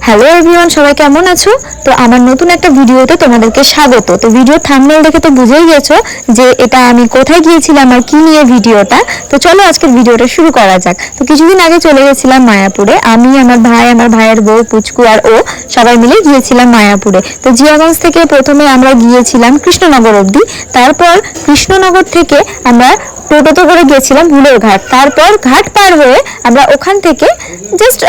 Hello everyone, সবাই কেমন আছো? তো আমার নতুন একটা ভিডিওতে তোমাদেরকে স্বাগত। তো ভিডিও থাম্বনেল দেখে তো বুঝেই গেছো যে এটা আমি কোথায় গিয়েছিলাম আর কি নিয়ে ভিডিওটা। তো চলো আজকের ভিডিওটা শুরু করা যাক। তো কিছুদিন আগে চলে গেছিলাম মায়াপুরে। আমি, আমার ভাই, আমার ভাইয়ের বউ পুচকু আর ও সবাই মিলে গিয়েছিলাম মায়াপুরে। তো জিয়াগঞ্জ থেকে প্রথমে আমরা গিয়েছিলাম কৃষ্ণনগর অবধি। তারপর কৃষ্ণনগর থেকে আমরা টোটোতে করে গেছিলাম ভুলের ঘাট। তারপর ঘাট পার হয়ে আমরা ওখান থেকে জাস্ট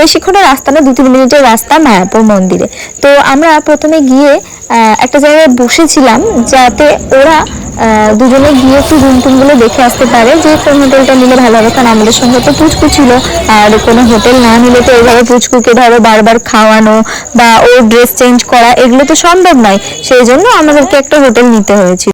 বেশিক্ষণের রাস্তা না, 2-3 মিনিটের রাস্তা মায়াপুর মন্দিরে। তো আমরা প্রথমে গিয়ে একটা জায়গায় বসেছিলাম যাতে ওরা দুজনে গিয়ে একটু রুম টুমগুলো দেখে আসতে পারে যে কোন হোটেলটা নিলে ভালো হবে, কারণ আমাদের সঙ্গে তো পুচকু ছিল। আর কোনো হোটেল না নিলে তো এইভাবে পুচকুকে ধরো বারবার খাওয়ানো বা ওর ড্রেস চেঞ্জ করা এগুলো তো সম্ভব নয়। সেই জন্য আমাদেরকে একটা হোটেল নিতে হয়েছিল।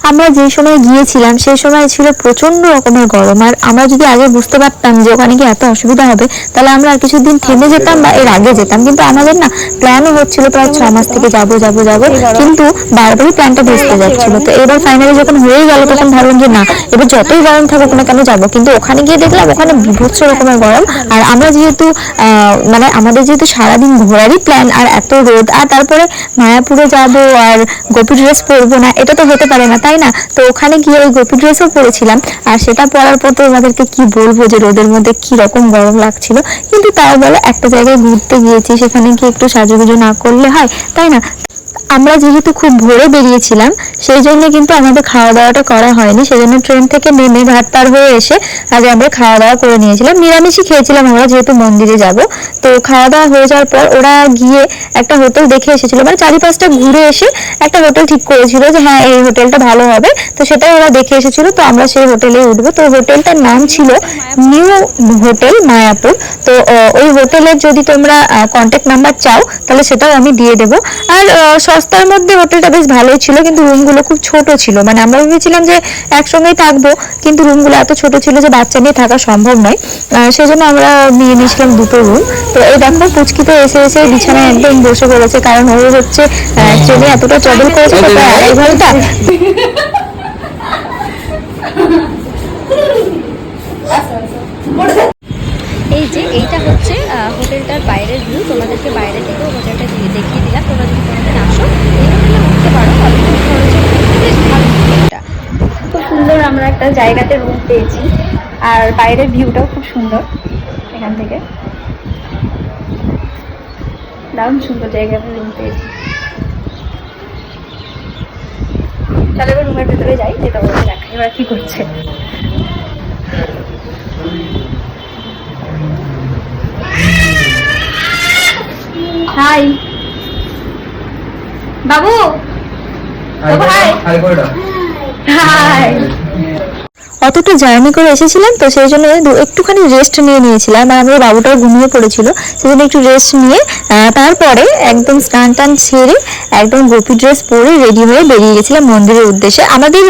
আমরা যে সময় গিয়েছিলাম সেই সময় ছিল প্রচন্ড রকমের গরম, আর আমরা যদি আগে বুঝতে পারতাম যে ওখানে গিয়ে এত অসুবিধা হবে তাহলে আমরা আর কিছুদিন থেমে যেতাম বা এর আগে যেতাম। কিন্তু আমাদের না প্ল্যানও হচ্ছিল প্রায় 6 মাস থেকে যাবো, কিন্তু বারবারই প্ল্যানটা ভেস্তে যাচ্ছিল। তো এবার ফাইনালি যখন হয়ে গেল তখন ভাবলাম যে না, এবার যতই গরম থাকুক না কেন যাবো। কিন্তু ওখানে গিয়ে দেখলাম ওখানে বিভৎস রকমের গরম। আর আমরা যেহেতু মানে আমাদের যেহেতু সারাদিন ঘোরারই প্ল্যান আর এত রোদ, আর তারপরে মায়াপুরে যাব আর গোপী ড্রেস পরবো না, এটা তো হতে পারে না, তাই না? তো ওখানে গিয়ে ওই গোপী ড্রেসও পরেছিলাম। আর সেটা পরার পর তো আমাদেরকে কি বলবো যে রোদের মধ্যে কি রকম গরম লাগছিল। কিন্তু তাও বলে একটা জায়গায় ঘুরতে গিয়েছি, সেখানে কি একটু সাজুগুজু না করলে হয়, তাই না? আমরা যেহেতু খুব ভোরে বেরিয়েছিলাম সেই জন্য কিন্তু আমাদের খাওয়া দাওয়াটা করা হয়নি। সেজন্য ট্রেন থেকে নেমে ঘাট পার হয়ে এসে আগে আমরা খাওয়া দাওয়া করে নিয়েছিলাম। নিরামিষই খেয়েছিলাম আমরা, যেহেতু মন্দিরে যাব। তো খাওয়া দাওয়া হয়ে যাওয়ার পর ওরা গিয়ে একটা হোটেল দেখে এসেছিল, মানে 4-5টা ঘুরে এসে একটা হোটেল ঠিক করেছিল যে হ্যাঁ এই হোটেলটা ভালো হবে। তো সেটাই ওরা দেখে এসেছিল। তো আমরা সেই হোটেলে উঠবো। তো হোটেলটার নাম ছিল নিউ হোটেল মায়াপুর। তো ওই হোটেলের যদি তোমরা কন্ট্যাক্ট নাম্বার চাও তাহলে সেটাও আমি দিয়ে দেবো। আর সস্তার মধ্যে হোটেলটা বেশ ভালোই ছিল, কিন্তু রুমগুলো খুব ছোট ছিল। মানে আমরা ভেবেছিলাম যে একসঙ্গেই থাকবো, কিন্তু রুমগুলো এত ছোট ছিল যে বাচ্চা নিয়ে থাকা সম্ভব নয়। সেই জন্য আমরা নিয়ে নিয়েছিলাম 2টো রুম। তো এই দেখো পুচকি তো এসে এসে বিছানায় একদম বসে পড়েছে, কারণ ও হচ্ছে ট্রেনে এতটা ট্রাভেল করেছে তো প্রায় 2.5 ঘন্টা। এই যে এইটা হচ্ছে হোটেলটার বাইরের ভিউ। তোমাদেরকে বাইরে থেকেও হোটেলটা দেখিয়ে দিলাম। তোমরা যদি কোনোদিন আসো এই হোটেলে উঠতে পারো, অল্প খরচে বেশ ভালো হোটেলটা। খুব সুন্দর আমরা একটা জায়গাতে রুম পেয়েছি, আর বাইরের ভিউটাও খুব সুন্দর। এখান থেকে দারুণ সুন্দর জায়গায় আমরা রুম পেয়েছি। তাহলে এবার রুমের ভেতরে যাই, যেটা বলে দেখাই ওরা কি করছে। হাই বাবু, হাই। অতটা জার্নি করে এসেছিলাম তো সেই জন্য একটুখানি রেস্ট নিয়ে নিয়েছিলাম। আর আমাদের বাবুটাও ঘুমিয়ে পড়েছিল, সেই জন্য একটু রেস্ট নিয়ে তারপরে একদম স্নান টান সেরে একদম গোপী ড্রেস পরে রেডি হয়ে বেরিয়ে গেছিলাম মন্দিরের উদ্দেশ্যে। আমাদের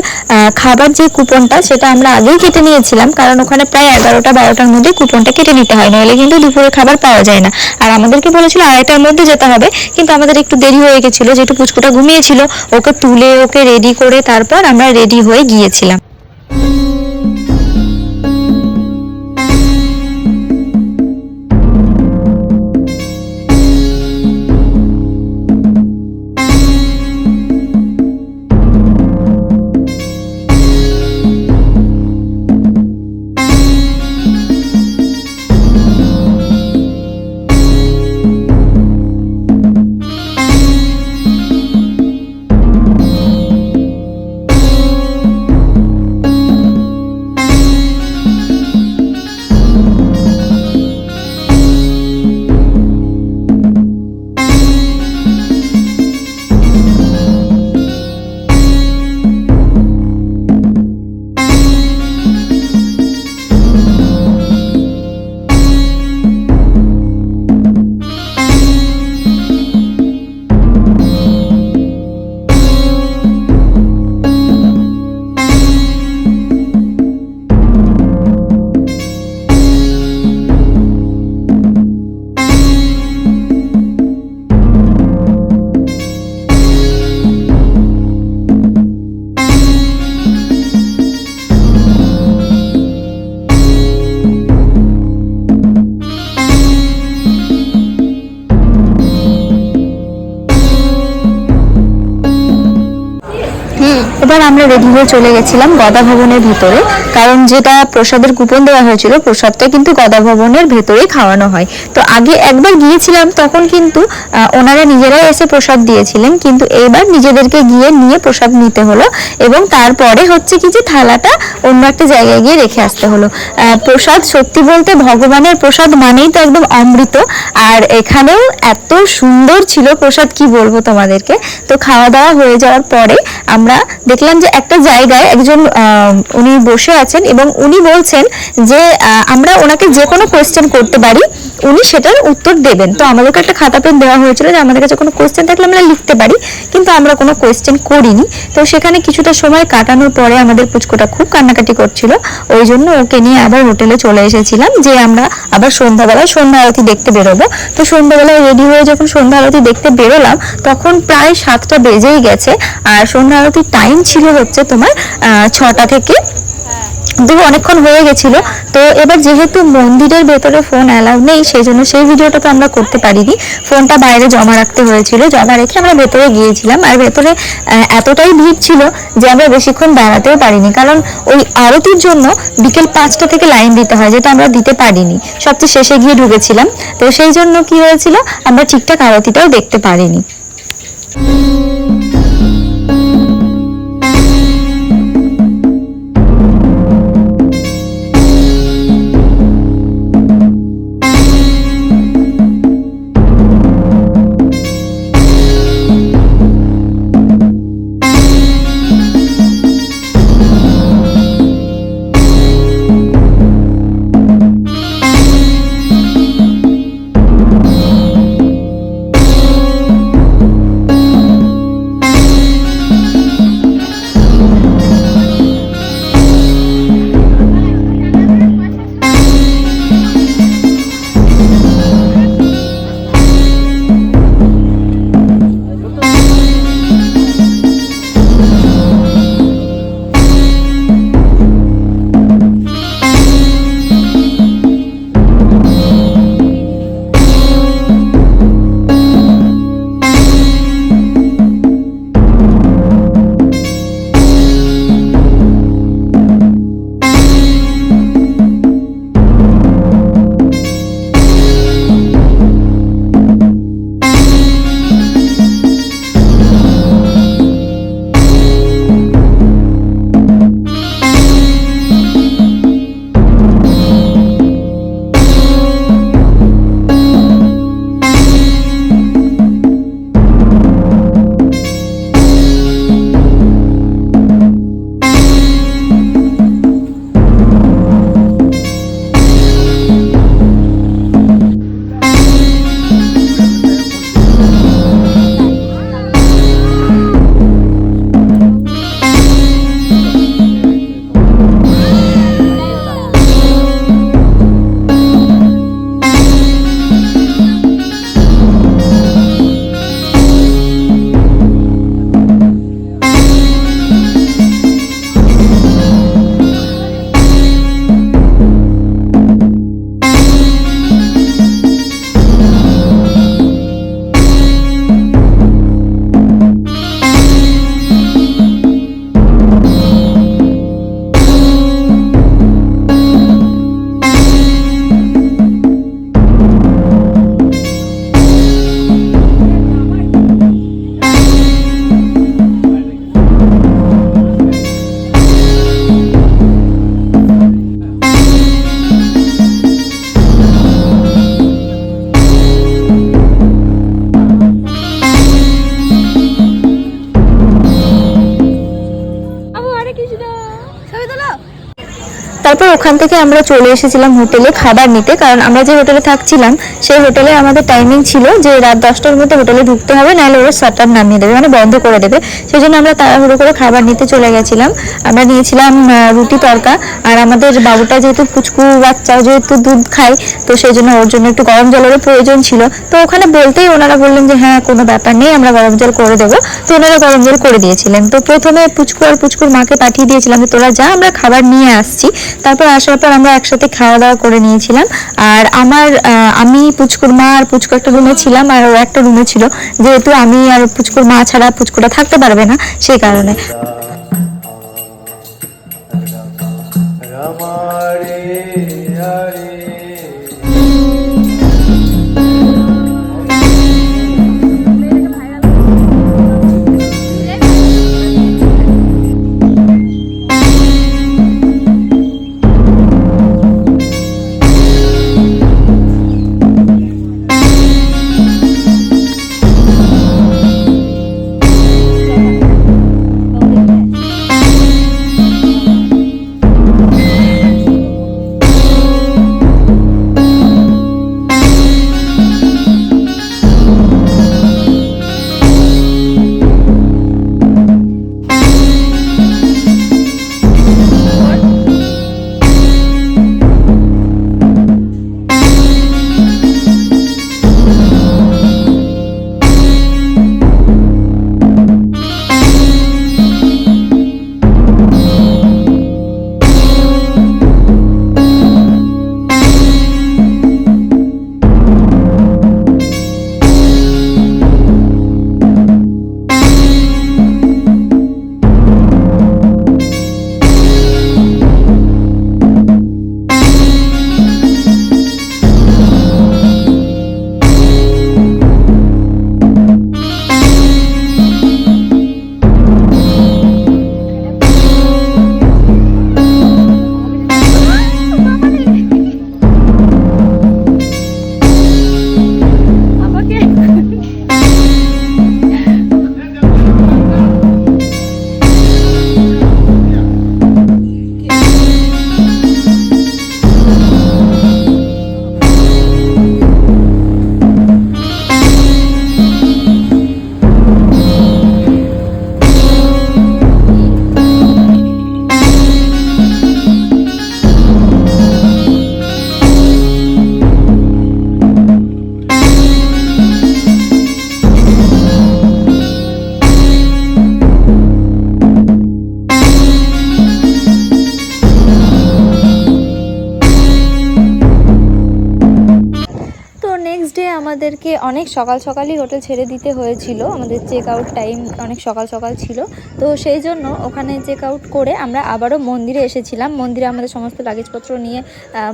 খাবার যে কুপনটা সেটা আমরা আগেই কেটে নিয়েছিলাম, কারণ ওখানে প্রায় 11টা-12টার মধ্যে কুপনটা কেটে নিতে হয়, নইলে কিন্তু দুপুরে খাবার পাওয়া যায় না। আর আমাদেরকে বলেছিল 2:30টার মধ্যে যেতে হবে, কিন্তু আমাদের একটু দেরি হয়ে গেছিলো, যেহেতু পুচকুটা ঘুমিয়েছিল। ওকে তুলে ওকে রেডি করে তারপর আমরা রেডি হয়ে গিয়েছিলাম। এবার আমরা রেডি হয়ে চলে গেছিলাম গদা ভবনের ভিতরে, কারণ যেটা প্রসাদের কুপন দেওয়া হয়েছিল প্রসাদটা কিন্তু গদা ভবনের ভেতরেই খাওয়ানো হয়। তো আগে একবার গিয়েছিলাম তখন কিন্তু ওনারা নিজেরাই এসে প্রসাদ দিয়েছিলেন, কিন্তু এইবার নিজেদেরকে গিয়ে নিয়ে প্রসাদ নিতে হলো এবং তারপরে হচ্ছে কি যে থালাটা অন্য একটা জায়গায় গিয়ে রেখে আসতে হলো। প্রসাদ সত্যি বলতে ভগবানের প্রসাদ মানেই তো একদম অমৃত, আর এখানেও এত সুন্দর ছিল প্রসাদ কি বলবো তোমাদেরকে। তো খাওয়া দাওয়া হয়ে যাওয়ার পরে আমরা দেখলাম যে একটা জায়গায় একজন উনি বসে আছেন এবং উনি বলছেন যে আমরা ওনাকে যে কোনো কোয়েশ্চেন করতে পারি, উনি সেটার উত্তর দেবেন। তো আমাদেরকে একটা খাতা পেন দেওয়া হয়েছিল যে আমাদের কাছে কোনো কোয়েশ্চেন থাকলে আমরা লিখতে পারি, কিন্তু আমরা কোনো কোয়েশ্চেন করিনি। তো সেখানে কিছুটা সময় কাটানোর পরে আমাদের পুচকুটা খুব কান্নাকাটি করছিল, ওই জন্য ওকে নিয়ে আবার হোটেলে চলে এসেছিলাম যে আমরা আবার সন্ধ্যাবেলায় সন্ধ্যা আরতি দেখতে বেরোবো। তো সন্ধ্যাবেলায় রেডি হয়ে যখন সন্ধ্যা আরতি দেখতে বেরোলাম তখন প্রায় 7টা বেজেই গেছে, আর সন্ধ্যা আরতির টাইম ছিল হচ্ছে তোমার 6টা থেকে, দেখো অনেকক্ষণ হয়ে গেছিল। তো এবার যেহেতু মন্দিরের ভেতরে ফোন অ্যালাউ নেই সেই জন্য সেই ভিডিওটা তো আমরা করতে পারিনি, ফোনটা বাইরে জমা রাখতে হয়েছিল, জমা রেখে আমরা ভেতরে গিয়েছিলাম। আর ভেতরে এতটাই ভিড় ছিল যে আমরা বেশিক্ষণ দাঁড়াতেও পারিনি, কারণ ওই আরতির জন্য বিকেল 5টা থেকে লাইন দিতে হয়, যেটা আমরা দিতে পারিনি, সবচেয়ে শেষে গিয়ে ঢুকেছিলাম। তো সেই জন্য কি হয়েছিল, আমরা ঠিকঠাক আরতিটাও দেখতে পারিনি। তারপর ওখান থেকে আমরা চলে এসেছিলাম হোটেলে খাবার নিতে, কারণ আমরা যে হোটেলে থাকছিলাম সেই হোটেলে আমাদের টাইমিং ছিল যে রাত 10টার মধ্যে হোটেলে ঢুকতে হবে, নাহলে ওরা শাটার নামিয়ে দেবে, মানে বন্ধ করে দেবে। সেই জন্য আমরা তাড়াহুড়ো করে খাবার নিতে চলে গেছিলাম। আমরা নিয়েছিলাম রুটি তরকা, আর আমাদের বাবুটা যেহেতু পুচকু বাচ্চা, যেহেতু দুধ খায়, তো সেই জন্য ওর জন্য একটু গরম জলেরও প্রয়োজন ছিল। তো ওখানে বলতেই ওনারা বললেন যে হ্যাঁ কোনো ব্যাপার নেই, আমরা গরম জল করে দেবো। তো ওনারা গরম জল করে দিয়েছিলেন। তো প্রথমে পুচকু আর পুচকুর মাকে পাঠিয়ে দিয়েছিলাম যে তোরা যা, আমরা খাবার নিয়ে আসছি। তারপর আসার পর আমরা একসাথে খাওয়া দাওয়া করে নিয়েছিলাম। আর আমি পুচকুর মা আর পুচকু একটা রুমে ছিলাম, আর ও একটা রুমে ছিল, যেহেতু আমি আর পুচকুর মা ছাড়া পুচকুটা থাকতে পারবে না সেই কারণে। অনেক সকাল সকালই হোটেল ছেড়ে দিতে হয়েছিল, আমাদের চেক আউট টাইম অনেক সকাল সকাল ছিল। তো সেই জন্য ওখানে চেক আউট করে আমরা আবারও মন্দিরে এসেছিলাম। মন্দিরে আমাদের সমস্ত লাগেজপত্র নিয়ে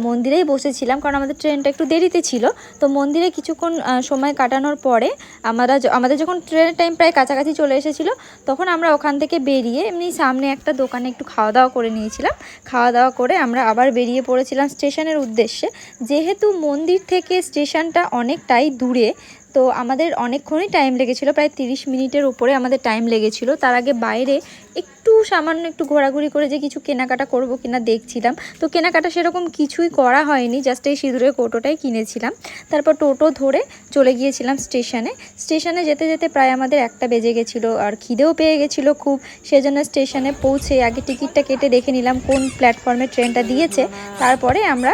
মন্দিরেই বসেছিলাম, কারণ আমাদের ট্রেনটা একটু দেরিতে ছিল। তো মন্দিরে কিছুক্ষণ সময় কাটানোর পরে আমাদের যখন ট্রেনের টাইম প্রায় কাছাকাছি চলে এসেছিলো, তখন আমরা ওখান থেকে বেরিয়ে এমনি সামনে একটা দোকানে একটু খাওয়া দাওয়া করে নিয়েছিলাম। খাওয়া দাওয়া করে আমরা আবার বেরিয়ে পড়েছিলাম স্টেশনের উদ্দেশ্যে। যেহেতু মন্দির থেকে স্টেশনটা অনেকটাই দূরে, তো আমাদের অনেকক্ষণই টাইম লেগেছিলো, প্রায় 30 মিনিটের উপরে আমাদের টাইম লেগেছিলো। তার আগে বাইরে একটু সামান্য একটু ঘোরাঘুরি করে যে কিছু কেনাকাটা করব কিনা দেখছিলাম। তো কেনাকাটা সেরকম কিছুই করা হয়নি, জাস্ট এই সিঁদুরের কৌটোটাই কিনেছিলাম। তারপর টোটো ধরে চলে গিয়েছিলাম স্টেশনে যেতে যেতে প্রায় আমাদের 1টা বেজে গেছিলো, আর খিদেও পেয়ে গেছিলো খুব। সেজন্য স্টেশনে পৌঁছে আগে টিকিটটা কেটে দেখে নিলাম কোন প্ল্যাটফর্মে ট্রেনটা দিয়েছে। তারপরে আমরা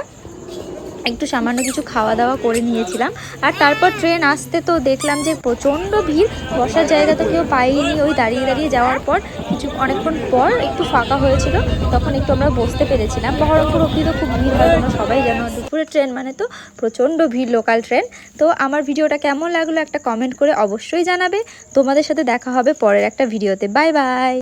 একটু সামান্য কিছু খাওয়া দাওয়া করে নিয়েছিলাম। আর তারপর ট্রেন আসতে তো দেখলাম যে প্রচণ্ড ভিড়, বসার জায়গা তো কেউ পাইনি। ওই দাঁড়িয়ে দাঁড়িয়ে যাওয়ার পর অনেকক্ষণ পর একটু ফাঁকা হয়েছিল, তখন একটু আমরা বসতে পেরেছিলাম। বহরমপুর অবধি তো খুব ভিড় হয়, তোমরা সবাই জানো, দুপুরের ট্রেন মানে তো প্রচণ্ড ভিড়, লোকাল ট্রেন। তো আমার ভিডিওটা কেমন লাগলো একটা কমেন্ট করে অবশ্যই জানাবে। তোমাদের সাথে দেখা হবে পরের একটা ভিডিওতে। Bye bye.